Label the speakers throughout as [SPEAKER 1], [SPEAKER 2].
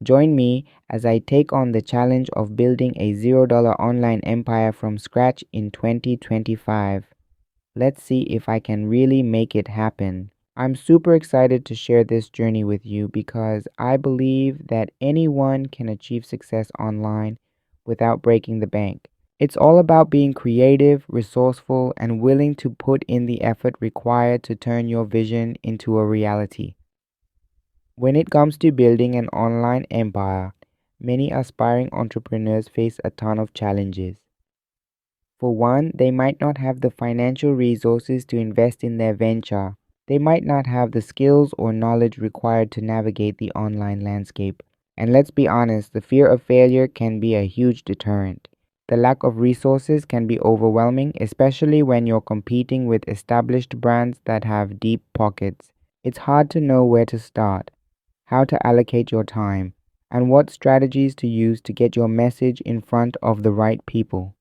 [SPEAKER 1] Join me as I take on the challenge of building a $0 online empire from scratch in 2025. Let's see if I can really make it happen. I'm super excited to share this journey with you because I believe that anyone can achieve success online without breaking the bank. It's all about being creative, resourceful, and willing to put in the effort required to turn your vision into a reality. When it comes to building an online empire, many aspiring entrepreneurs face a ton of challenges. For one, they might not have the financial resources to invest in their venture. They might not have the skills or knowledge required to navigate the online landscape. And let's be honest, the fear of failure can be a huge deterrent. The lack of resources can be overwhelming, especially when you're competing with established brands that have deep pockets. It's hard to know where to start, how to allocate your time, and what strategies to use to get your message in front of the right people.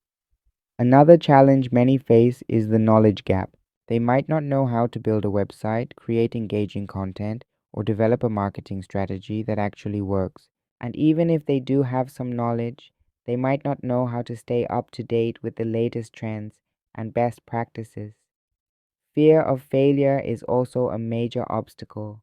[SPEAKER 1] Another challenge many face is the knowledge gap. They might not know how to build a website, create engaging content, or develop a marketing strategy that actually works. And even if they do have some knowledge, they might not know how to stay up to date with the latest trends and best practices. Fear of failure is also a major obstacle.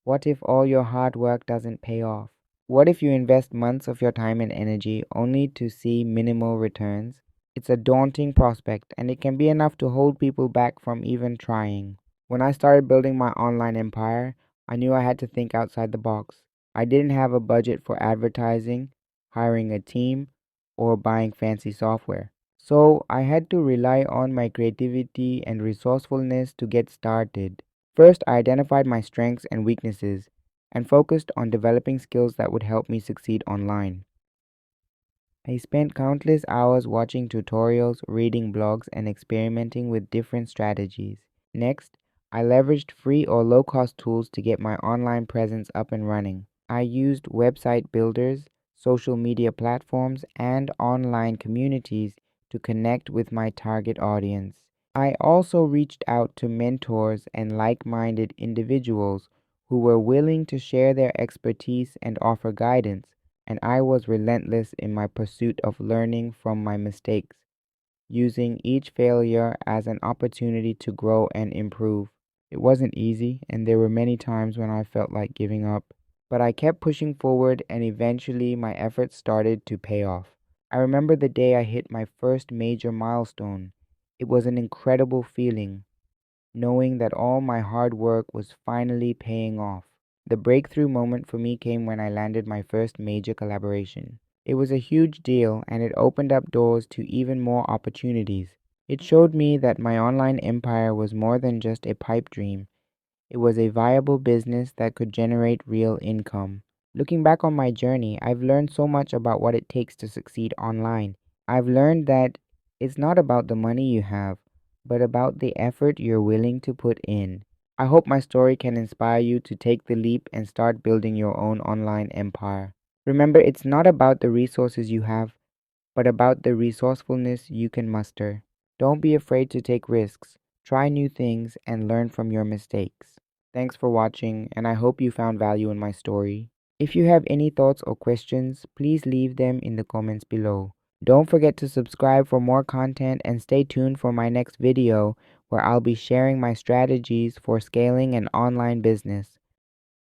[SPEAKER 1] What if all your hard work doesn't pay off? What if you invest months of your time and energy only to see minimal returns? It's a daunting prospect, and it can be enough to hold people back from even trying. When I started building my online empire, I knew I had to think outside the box. I didn't have a budget for advertising, hiring a team, or buying fancy software. So I had to rely on my creativity and resourcefulness to get started. First, I identified my strengths and weaknesses and focused on developing skills that would help me succeed online. I spent countless hours watching tutorials, reading blogs, and experimenting with different strategies. Next, I leveraged free or low cost tools to get my online presence up and running. I used website builders, social media platforms, and online communities to connect with my target audience. I also reached out to mentors and like minded individuals who were willing to share their expertise and offer guidance, and I was relentless in my pursuit of learning from my mistakes, using each failure as an opportunity to grow and improve. It wasn't easy, and there were many times when I felt like giving up, but I kept pushing forward, and eventually my efforts started to pay off. I remember the day I hit my first major milestone. It was an incredible feeling, knowing that all my hard work was finally paying off. The breakthrough moment for me came when I landed my first major collaboration. It was a huge deal, and it opened up doors to even more opportunities. It showed me that my online empire was more than just a pipe dream. It was a viable business that could generate real income. Looking back on my journey, I've learned so much about what it takes to succeed online. I've learned that it's not about the money you have, but about the effort you're willing to put in. I hope my story can inspire you to take the leap and start building your own online empire. Remember, it's not about the resources you have, but about the resourcefulness you can muster. Don't be afraid to take risks, try new things, and learn from your mistakes. Thanks for watching, and I hope you found value in my story. If you have any thoughts or questions, please leave them in the comments below. Don't forget to subscribe for more content and stay tuned for my next video where I'll be sharing my strategies for scaling an online business.